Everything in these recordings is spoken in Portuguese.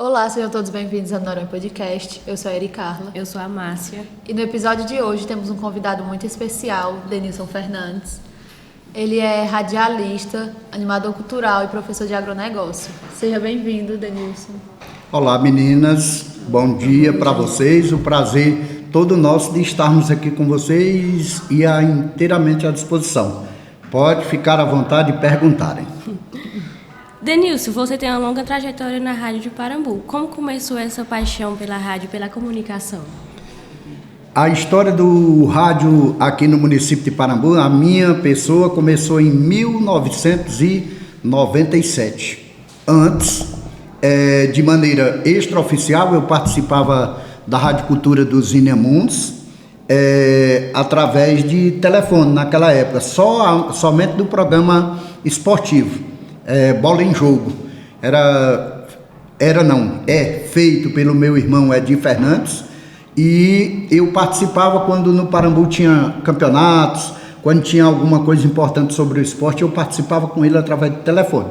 Olá, sejam todos bem-vindos ao Noronha Podcast. Eu sou a Eri Carla. Eu sou a Márcia. E no episódio de hoje temos um convidado muito especial, Denilson Fernandes. Ele é radialista, animador cultural e professor de agronegócio. Seja bem-vindo, Denilson. Olá, meninas. Bom dia para vocês. O prazer todo nosso de estarmos aqui com vocês e inteiramente à disposição. Pode ficar à vontade e perguntarem. Denilson, você tem uma longa trajetória na Rádio de Parambu. Como começou essa paixão pela rádio, pela comunicação? A história do rádio aqui no município de Parambu, a minha pessoa começou em 1997. Antes, de maneira extraoficial, eu participava da Rádio Cultura dos Inemundos, através de telefone naquela época, somente do programa esportivo. Bola em Jogo, é feito pelo meu irmão Edir Fernandes, e eu participava quando no Parambu tinha campeonatos, quando tinha alguma coisa importante sobre o esporte, eu participava com ele através de telefone.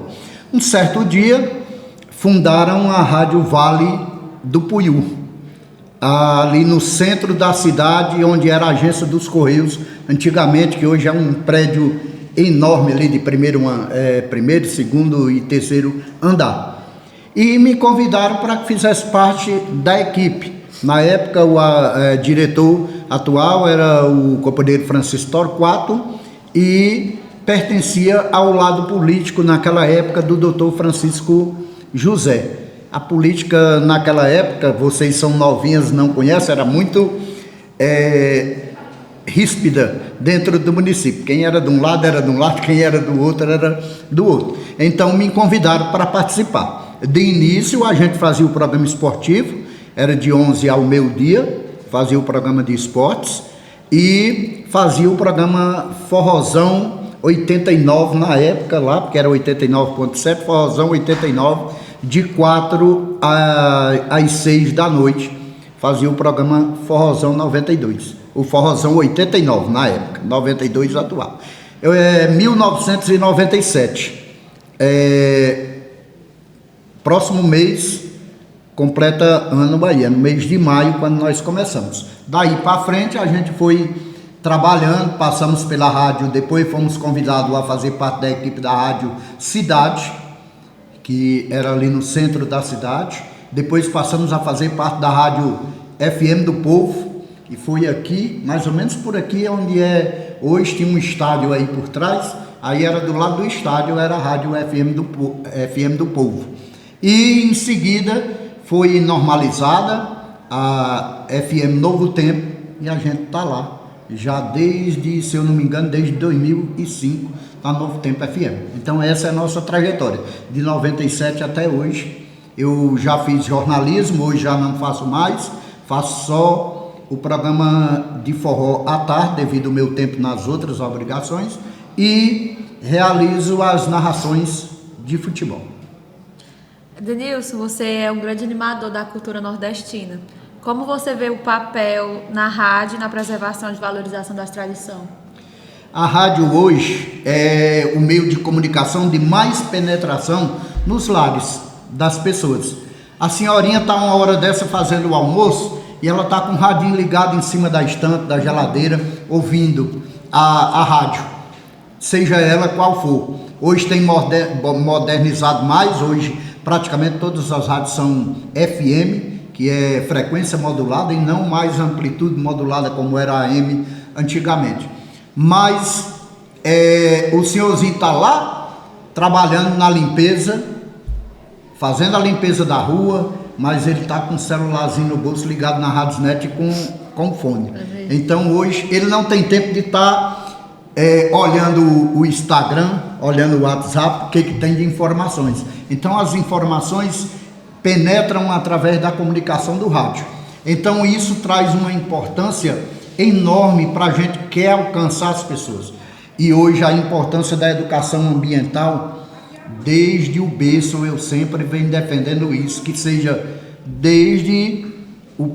Um certo dia, fundaram a Rádio Vale do Puiú, ali no centro da cidade, onde era a agência dos Correios, antigamente, que hoje é um prédio enorme ali de primeiro, segundo e terceiro andar. E me convidaram para que fizesse parte da equipe. Na época, o diretor atual era o companheiro Francisco Torquato e pertencia ao lado político naquela época do doutor Francisco José. A política naquela época, vocês são novinhas, não conhecem, era muito ríspida dentro do município. Quem era de um lado era de um lado, quem era do outro era do outro. Então me convidaram para participar. De início a gente fazia o programa esportivo, era de 11 ao meio-dia, fazia o programa de esportes e fazia o programa Forrozão 89 na época lá, porque era 89.7, Forrozão 89, de 4 às 6 da noite, fazia o programa Forrozão 92. O Forrozão 89 na época, 92 atual. 1997. Próximo mês completa ano Bahia, no mês de maio, quando nós começamos. Daí para frente a gente foi trabalhando, passamos pela rádio, depois fomos convidados a fazer parte da equipe da Rádio Cidade, que era ali no centro da cidade. Depois passamos a fazer parte da Rádio FM do Povo, e foi aqui, mais ou menos por aqui, onde hoje tinha um estádio aí por trás, aí era do lado do estádio, era a Rádio FM do Povo. E em seguida foi normalizada a FM Novo Tempo, e a gente está lá, já desde, se eu não me engano, desde 2005, na Novo Tempo FM. Então essa é a nossa trajetória, de 97 até hoje. Eu já fiz jornalismo, hoje já não faço mais, faço só o programa de forró à tarde, devido ao meu tempo nas outras obrigações, e realizo as narrações de futebol. Denilson, você é um grande animador da cultura nordestina. Como você vê o papel na rádio, na preservação e valorização das tradições? A rádio hoje é o meio de comunicação de mais penetração nos lares das pessoas. A senhorinha está uma hora dessa fazendo o almoço, e ela está com o radinho ligado em cima da estante, da geladeira, ouvindo a rádio, seja ela qual for. Hoje tem modernizado mais, hoje praticamente todas as rádios são FM, que é frequência modulada, e não mais amplitude modulada como era a AM antigamente. Mas o senhorzinho está lá, trabalhando na limpeza, fazendo a limpeza da rua, mas ele está com o celularzinho no bolso ligado na Radiosnet com fone. Então hoje ele não tem tempo de estar olhando o Instagram, olhando o WhatsApp, o que tem de informações. Então as informações penetram através da comunicação do rádio. Então isso traz uma importância enorme para a gente que quer alcançar as pessoas. E hoje a importância da educação ambiental, desde o berço, eu sempre venho defendendo isso, que seja desde o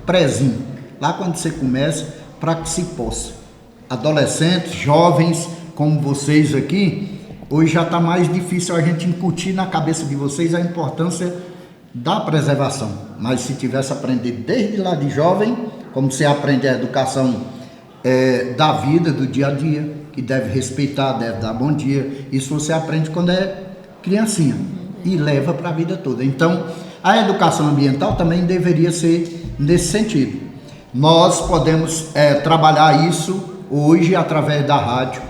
prézinho, lá quando você começa, para que se possa. Adolescentes, jovens, como vocês aqui, hoje já está mais difícil a gente incutir na cabeça de vocês a importância da preservação, mas se tivesse aprendido desde lá de jovem, como você aprende a educação da vida, do dia a dia, que deve respeitar, deve dar bom dia, isso você aprende quando é criancinha e leva para a vida toda. Então, a educação ambiental também deveria ser nesse sentido. Nós podemos trabalhar isso hoje através da rádio.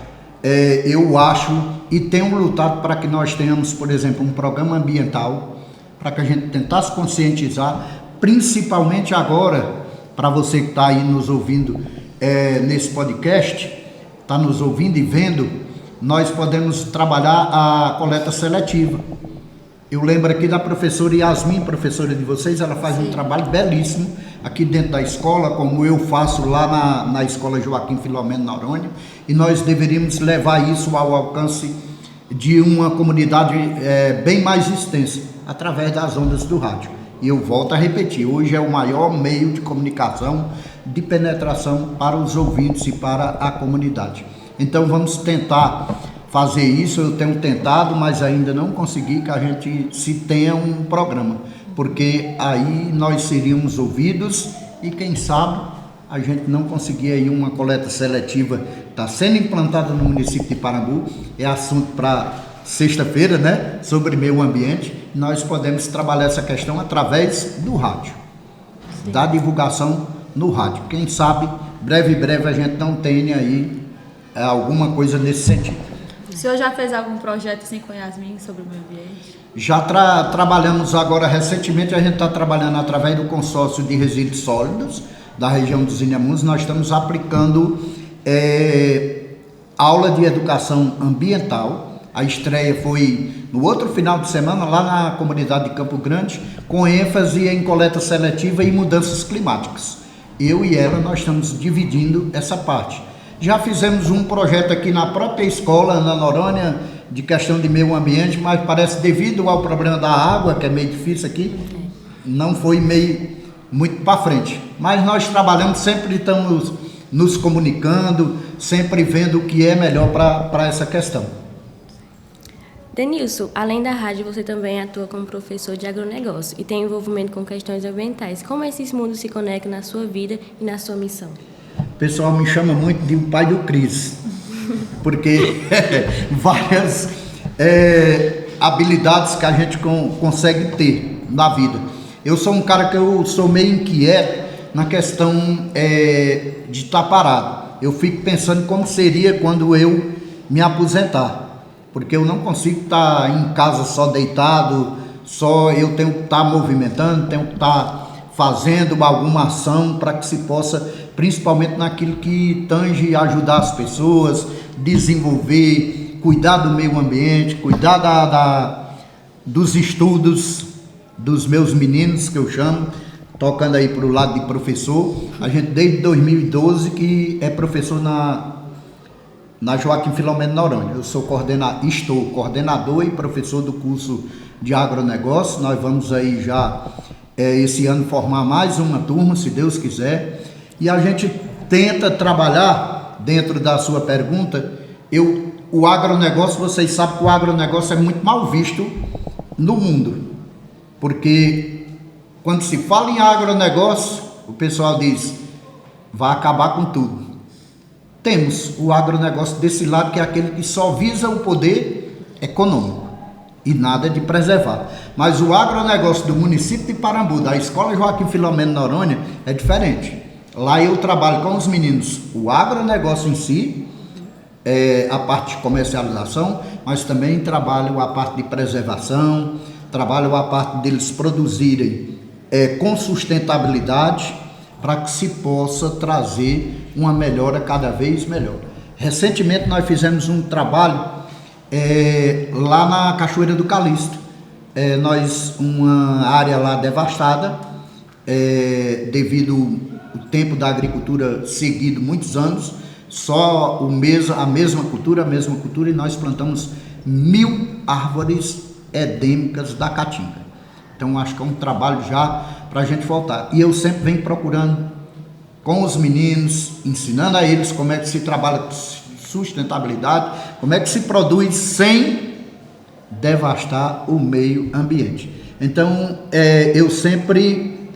Eu acho e tenho lutado para que nós tenhamos, por exemplo, um programa ambiental, para que a gente tentasse conscientizar, principalmente agora, para você que está aí nos ouvindo nesse podcast, está nos ouvindo e vendo, nós podemos trabalhar a coleta seletiva. Eu lembro aqui da professora Yasmin, professora de vocês, ela faz um trabalho belíssimo aqui dentro da escola, como eu faço lá na escola Joaquim Filomeno Noronha, e nós deveríamos levar isso ao alcance de uma comunidade bem mais extensa, através das ondas do rádio. E eu volto a repetir, hoje é o maior meio de comunicação, de penetração para os ouvintes e para a comunidade. Então vamos tentar fazer isso, eu tenho tentado, mas ainda não consegui que a gente se tenha um programa, porque aí nós seríamos ouvidos e quem sabe a gente não conseguir aí uma coleta seletiva, está sendo implantada no município de Parambu, é assunto para sexta-feira, né, sobre meio ambiente. Nós podemos trabalhar essa questão através do rádio, da divulgação no rádio. Quem sabe, breve a gente não tenha aí alguma coisa nesse sentido. O senhor já fez algum projeto assim com Yasmin sobre o meio ambiente? Já trabalhamos agora, recentemente, a gente está trabalhando através do consórcio de resíduos sólidos da região dos Inhamuns. Nós estamos aplicando aula de educação ambiental. A estreia foi no outro final de semana, lá na comunidade de Campo Grande, com ênfase em coleta seletiva e mudanças climáticas. Eu e ela, nós estamos dividindo essa parte. Já fizemos um projeto aqui na própria escola, na Noronha, de questão de meio ambiente, mas parece devido ao problema da água, que é meio difícil aqui, não foi muito para frente. Mas nós trabalhamos, sempre estamos nos comunicando, sempre vendo o que é melhor para essa questão. Denilson, além da rádio, você também atua como professor de agronegócio e tem envolvimento com questões ambientais. Como esses mundos se conectam na sua vida e na sua missão? O pessoal me chama muito de o pai do Cris, porque várias habilidades que a gente consegue ter na vida. Eu sou um cara que eu sou meio inquieto na questão de estar parado. Eu fico pensando como seria quando eu me aposentar, porque eu não consigo estar em casa só deitado, eu tenho que estar movimentando, tenho que estar fazendo alguma ação para que se possa, principalmente naquilo que tange ajudar as pessoas, desenvolver, cuidar do meio ambiente, cuidar dos estudos dos meus meninos, que eu chamo, tocando aí para o lado de professor. A gente desde 2012 que é professor na Joaquim Filomeno Noronha. Eu estou coordenador e professor do curso de agronegócio. Nós vamos aí já esse ano formar mais uma turma, se Deus quiser, e a gente tenta trabalhar dentro da sua pergunta. O agronegócio, vocês sabem que o agronegócio é muito mal visto no mundo, porque quando se fala em agronegócio, o pessoal diz, vai acabar com tudo. Temos o agronegócio desse lado, que é aquele que só visa o poder econômico e nada de preservar. Mas o agronegócio do município de Parambu, da Escola Joaquim Filomeno Noronha, é diferente. Lá eu trabalho com os meninos o agronegócio em si, a parte de comercialização, mas também trabalho a parte de preservação, trabalho a parte deles produzirem com sustentabilidade, para que se possa trazer uma melhora cada vez melhor. Recentemente nós fizemos um trabalho lá na Cachoeira do Calixto. Uma área lá devastada, devido ao tempo da agricultura seguido muitos anos, só a mesma cultura, e nós plantamos 1000 árvores endêmicas da Caatinga. Então acho que é um trabalho já para a gente voltar. E eu sempre venho procurando com os meninos, ensinando a eles como é que se trabalha sustentabilidade, como é que se produz sem devastar o meio ambiente. Então, eu sempre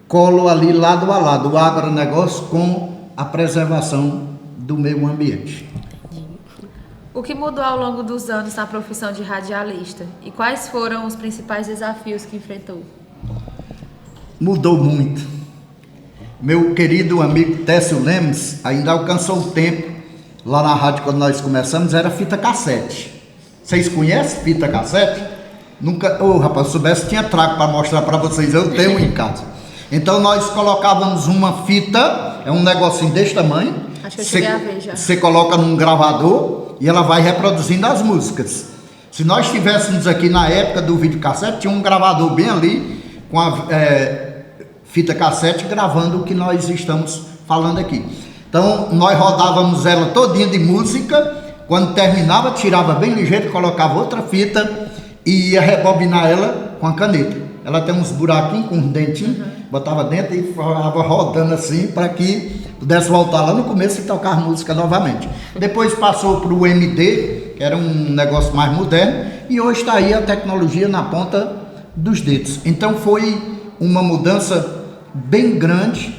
colo ali lado a lado o agronegócio com a preservação do meio ambiente. O que mudou ao longo dos anos na profissão de radialista? E quais foram os principais desafios que enfrentou? Mudou muito. Meu querido amigo Técio Lemos ainda alcançou o tempo, lá na rádio quando nós começamos, era fita cassete. Vocês conhecem fita cassete? Nunca, rapaz, se soubesse tinha trago para mostrar para vocês, eu tenho em casa. Então nós colocávamos uma fita, é um negocinho desse tamanho. Acho que eu cheguei a ver já. Você coloca num gravador e ela vai reproduzindo as músicas. Se nós estivéssemos aqui na época do videocassete, tinha um gravador bem ali, com a fita cassete gravando o que nós estamos falando aqui. Então nós rodávamos ela todinha de música, quando terminava tirava bem ligeiro, colocava outra fita e ia rebobinar ela com a caneta. Ela tem uns buraquinhos com uns dentinhos, botava dentro e ficava rodando assim para que pudesse voltar lá no começo e tocar música novamente. Depois passou para o MD, que era um negócio mais moderno, e hoje está aí a tecnologia na ponta dos dedos. Então foi uma mudança bem grande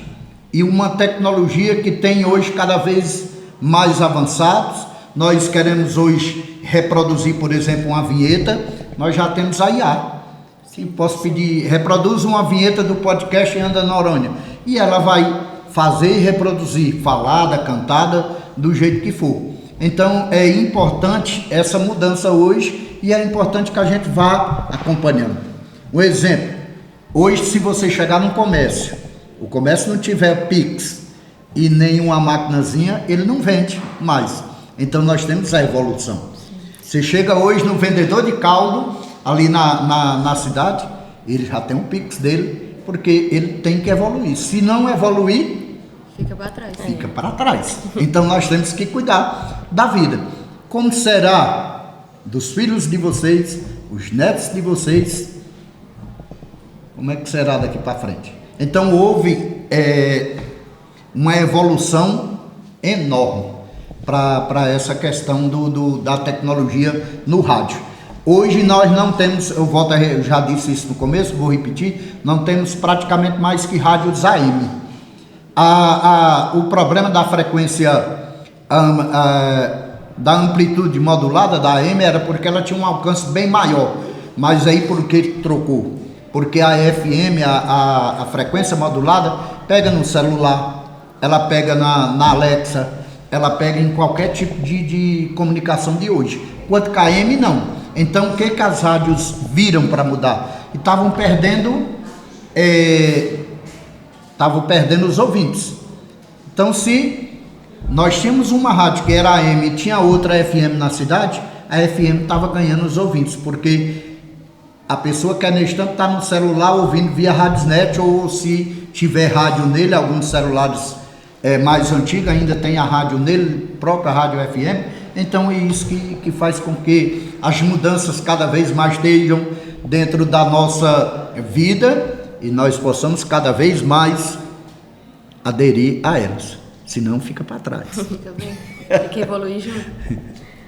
e uma tecnologia que tem hoje cada vez mais avançados. Nós queremos hoje reproduzir, por exemplo, uma vinheta, nós já temos a IA. Sim, posso pedir, reproduz uma vinheta do podcast Anda Noronha, e ela vai fazer e reproduzir, falada, cantada, do jeito que for. Então é importante essa mudança hoje e é importante que a gente vá acompanhando. Um exemplo, hoje se você chegar num comércio, o comércio não tiver Pix e nenhuma maquinazinha, ele não vende mais. Então nós temos a evolução. Você chega hoje no vendedor de caldo, ali na cidade, ele já tem um Pix dele, porque ele tem que evoluir. Se não evoluir, fica para trás. Fica para trás. Então nós temos que cuidar da vida. Como será dos filhos de vocês, os netos de vocês? Como é que será daqui para frente? Então houve uma evolução enorme para essa questão da tecnologia no rádio. Hoje nós não temos, eu já disse isso no começo, vou repetir, não temos praticamente mais que rádios AM. O problema da frequência da amplitude modulada da AM era porque ela tinha um alcance bem maior, mas aí por que trocou? Porque a FM, a frequência modulada, pega no celular, ela pega na Alexa, ela pega em qualquer tipo de comunicação de hoje, enquanto que a AM não. Então o que as rádios viram para mudar? E estavam perdendo os ouvintes. Então se nós tínhamos uma rádio que era AM e tinha outra FM na cidade, a FM estava ganhando os ouvintes, porque a pessoa quer nesse instante estar no celular ouvindo via Radiosnet, ou se tiver rádio nele, alguns celulares mais antigos ainda tem a rádio nele, própria rádio FM. Então é isso que faz com que as mudanças cada vez mais estejam dentro da nossa vida e nós possamos cada vez mais aderir a elas, senão fica para trás. Fica bem, tem que evoluir junto.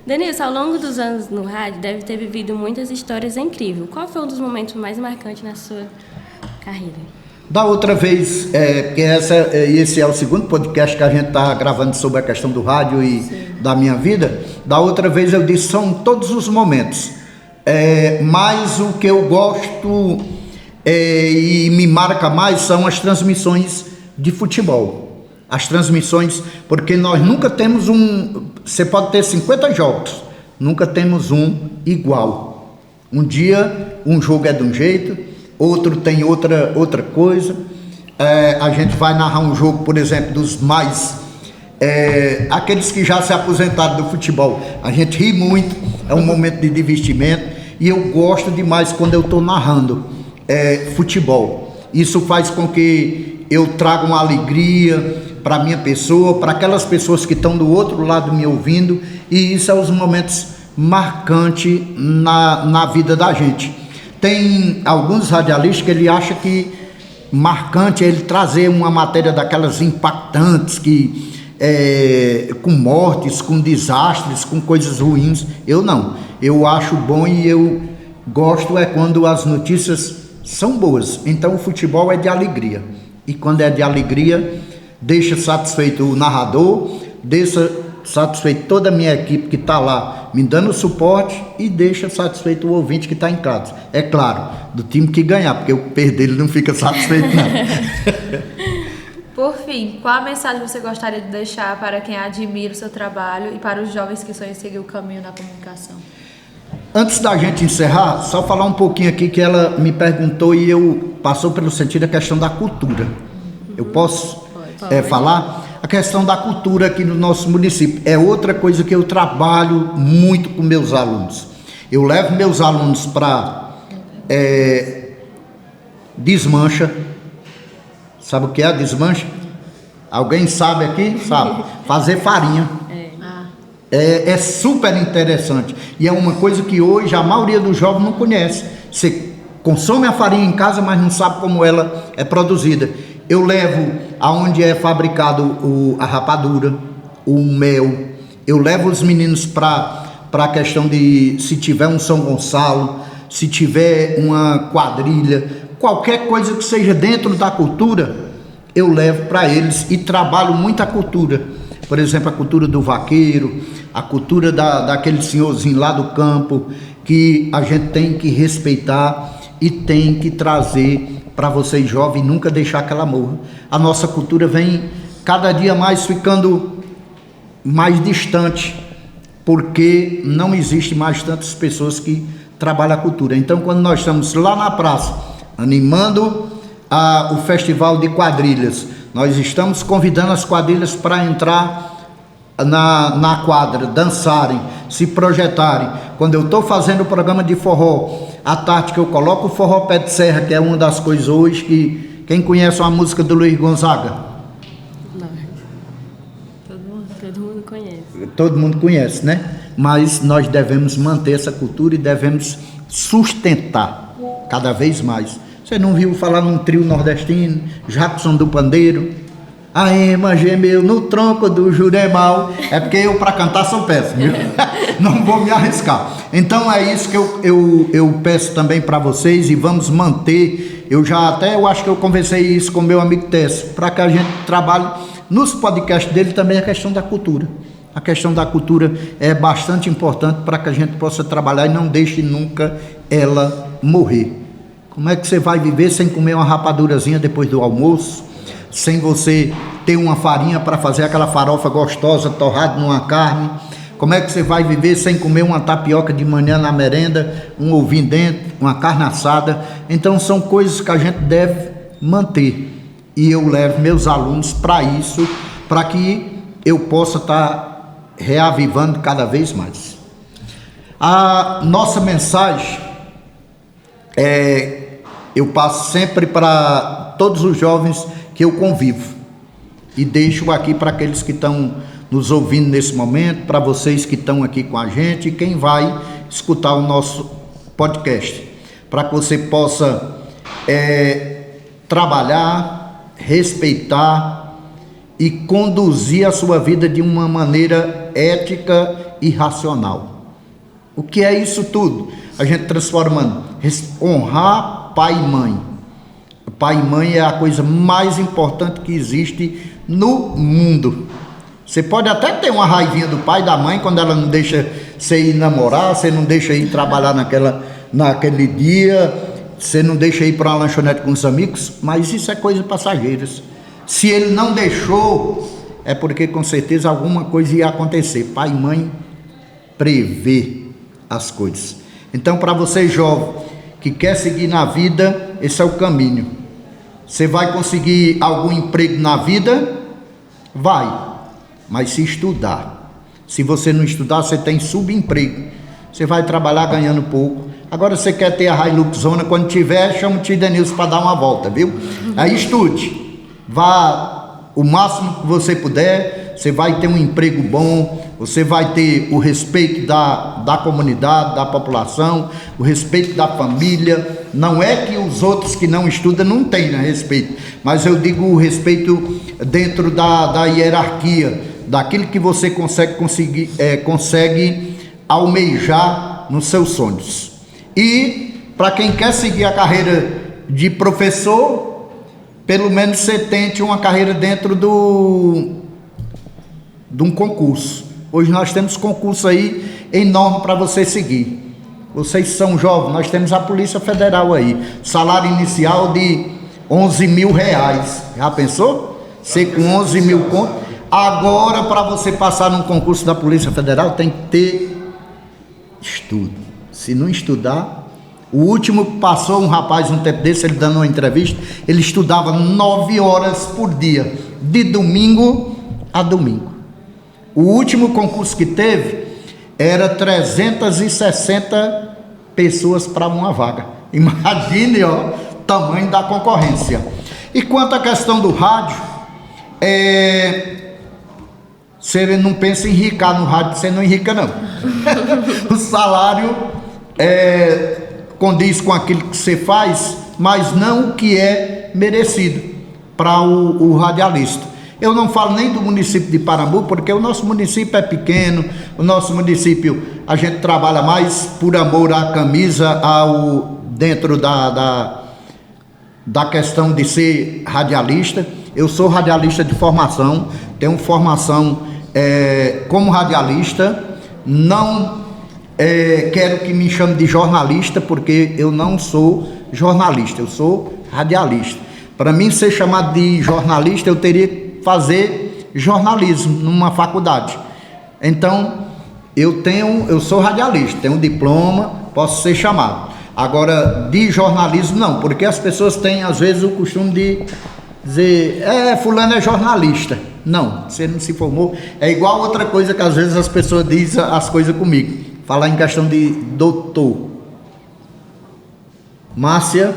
Denilson, ao longo dos anos no rádio, deve ter vivido muitas histórias incríveis. Qual foi um dos momentos mais marcantes na sua carreira? Da outra vez, porque esse é o segundo podcast que a gente está gravando sobre a questão do rádio e da minha vida. Da outra vez eu disse, são todos os momentos. Mas o que eu gosto e me marca mais são as transmissões de futebol. As transmissões, porque nós nunca temos você pode ter 50 jogos, nunca temos um igual. Um dia um jogo é de um jeito, outro tem outra coisa. A gente vai narrar um jogo, por exemplo, dos mais aqueles que já se aposentaram do futebol, a gente ri muito, é um momento de divertimento, e eu gosto demais quando eu estou narrando futebol. Isso faz com que eu traga uma alegria para a minha pessoa, para aquelas pessoas que estão do outro lado me ouvindo, e isso é os momentos marcantes na vida da gente. Tem alguns radialistas que ele acha que marcante é ele trazer uma matéria daquelas impactantes, com mortes, com desastres, com coisas ruins. Eu não. Eu acho bom e eu Gosto é quando as notícias são boas. Então o futebol é de alegria. E quando é de alegria, deixa satisfeito o narrador, deixa satisfeito toda a minha equipe que está lá me dando suporte e deixa satisfeito o ouvinte que está em casa. É claro, do time que ganhar, porque o perder ele não fica satisfeito não. Por fim, qual a mensagem você gostaria de deixar para quem admira o seu trabalho e para os jovens que sonham em seguir o caminho da comunicação? Antes da gente encerrar, só falar um pouquinho aqui que ela me perguntou e eu passou pelo sentido da questão da cultura. Eu posso falar? A questão da cultura aqui no nosso município é outra coisa que eu trabalho muito com meus alunos. Eu levo meus alunos para desmancha. Sabe o que é a desmancha? Alguém sabe aqui? Sabe? Fazer farinha. É super interessante. E é uma coisa que hoje a maioria dos jovens não conhece. Você consome a farinha em casa, mas não sabe como ela é produzida. Eu levo aonde é fabricado a rapadura, o mel. Eu levo os meninos para a questão de se tiver um São Gonçalo, se tiver uma quadrilha, qualquer coisa que seja dentro da cultura, eu levo para eles e trabalho muito a cultura. Por exemplo, a cultura do vaqueiro, a cultura daquele senhorzinho lá do campo, que a gente tem que respeitar e tem que trazer para vocês jovens, nunca deixar que ela morra. A nossa cultura vem cada dia mais ficando mais distante, porque não existe mais tantas pessoas que trabalham a cultura. Então, quando nós estamos lá na praça, animando o festival de quadrilhas, nós estamos convidando as quadrilhas para entrar na quadra, dançarem, se projetarem. Quando eu estou fazendo o programa de forró, à tarde que eu coloco o forró pé de serra, que é uma das coisas hoje que... Quem conhece uma música do Luiz Gonzaga? Não. Todo mundo conhece. Todo mundo conhece, né? Mas nós devemos manter essa cultura e devemos sustentar cada vez mais. Você não viu falar num trio nordestino, Jackson do Pandeiro? A ema gemeu no tronco do Juremal. É porque eu para cantar sou péssimo, viu? Não vou me arriscar. Então é isso que eu peço também para vocês e vamos manter. Eu acho que eu conversei isso com meu amigo Tess, para que a gente trabalhe nos podcasts dele também a questão da cultura. A questão da cultura é bastante importante para que a gente possa trabalhar e não deixe nunca ela morrer. Como é que você vai viver sem comer uma rapadurazinha depois do almoço? Sem você ter uma farinha para fazer aquela farofa gostosa, torrada numa carne? Como é que você vai viver sem comer uma tapioca de manhã na merenda, um ovinho dentro, uma carne assada? Então são coisas que a gente deve manter. E eu levo meus alunos para isso, para que eu possa estar reavivando cada vez mais. A nossa mensagem eu passo sempre para todos os jovens que eu convivo e deixo aqui para aqueles que estão nos ouvindo nesse momento, para vocês que estão aqui com a gente e quem vai escutar o nosso podcast, para que você possa trabalhar, respeitar e conduzir a sua vida de uma maneira ética e racional. O que é isso tudo? A gente transformando, honrar pai e mãe. Pai e mãe é a coisa mais importante que existe no mundo. Você pode até ter uma raivinha do pai e da mãe quando ela não deixa você ir namorar, você não deixa ir trabalhar naquele dia, você não deixa ir para uma lanchonete com os amigos, mas isso é coisa passageira. Se ele não deixou, é porque com certeza alguma coisa ia acontecer. Pai e mãe prevê as coisas. Então, para você jovem que quer seguir na vida, esse é o caminho. Você vai conseguir algum emprego na vida? Vai, mas se estudar. Se você não estudar, você tem subemprego. Você vai trabalhar ganhando pouco. Agora você quer ter a Hilux Zona, quando tiver, chama o tio Denilson para dar uma volta, viu? Aí estude, vá o máximo que você puder, você vai ter um emprego bom, você vai ter o respeito da comunidade, da população, o respeito da família. Não é que os outros que não estudam não tenham respeito, mas eu digo o respeito dentro da hierarquia, daquilo que você consegue almejar nos seus sonhos. E para quem quer seguir a carreira de professor, pelo menos você tente uma carreira dentro de um concurso. Hoje nós temos concurso aí enorme para você seguir. Vocês são jovens, nós temos a Polícia Federal aí, salário inicial de 11 mil reais. Já pensou? Você com 11 mil conto. Agora, para você passar num concurso da Polícia Federal, tem que ter estudo. Se não estudar... O último que passou, um rapaz, um tempo desse, ele dando uma entrevista, ele estudava 9 horas por dia, de domingo a domingo. O último concurso que teve era 360 pessoas para uma vaga. Imagine, ó, o tamanho da concorrência. E quanto à questão do rádio, você não pensa em enricar no rádio, você não enrica não. O salário condiz com aquilo que você faz, mas não o que é merecido para o radialista. Eu não falo nem do município de Parambu, porque o nosso município é pequeno, o nosso município a gente trabalha mais por amor à camisa, dentro da questão de ser radialista. Eu sou radialista de formação, tenho formação como radialista, não quero que me chame de jornalista, porque eu não sou jornalista, eu sou radialista. Para mim ser chamado de jornalista, eu teria que fazer jornalismo numa faculdade. Então, eu sou radialista, tenho um diploma, posso ser chamado. Agora, de jornalismo não, porque as pessoas têm às vezes o costume de dizer, fulano é jornalista. Não, você não se formou. É igual outra coisa que às vezes as pessoas dizem as coisas comigo. Falar em questão de doutor. Márcia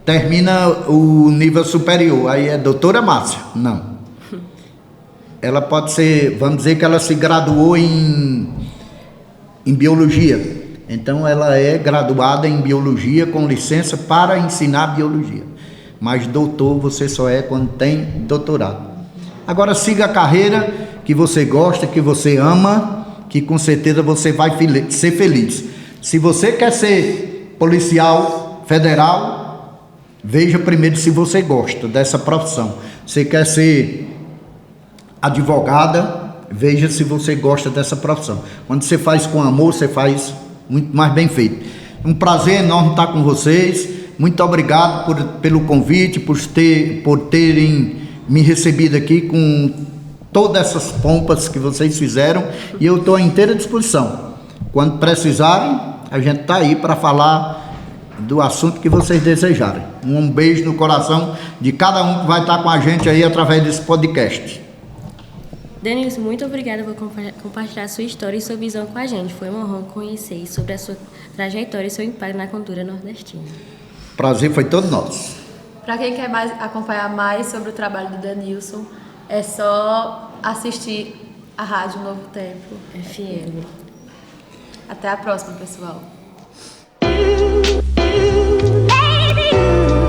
termina o nível superior, aí é doutora Márcia. Não. Ela pode ser, vamos dizer que ela se graduou em biologia. Então ela é graduada em biologia com licença para ensinar biologia. Mas doutor você só é quando tem doutorado. Agora siga a carreira que você gosta, que você ama, que com certeza você vai ser feliz. Se você quer ser policial federal, veja primeiro se você gosta dessa profissão. Se quer ser advogada, veja se você gosta dessa profissão. Quando você faz com amor, você faz muito mais bem feito. Um prazer enorme estar com vocês. Muito obrigado pelo convite, por terem me recebido aqui com todas essas pompas que vocês fizeram, e eu estou à inteira disposição. Quando precisarem, a gente está aí para falar do assunto que vocês desejarem. Um beijo no coração de cada um que vai estar com a gente aí através desse podcast. Denilson, muito obrigada por compartilhar sua história e sua visão com a gente. Foi uma honra conhecer sobre a sua trajetória e seu impacto na cultura nordestina. Prazer foi todo nosso. Para quem quer acompanhar mais sobre o trabalho do Denilson, é só assistir a Rádio Novo Tempo FM. Até a próxima, pessoal. Baby.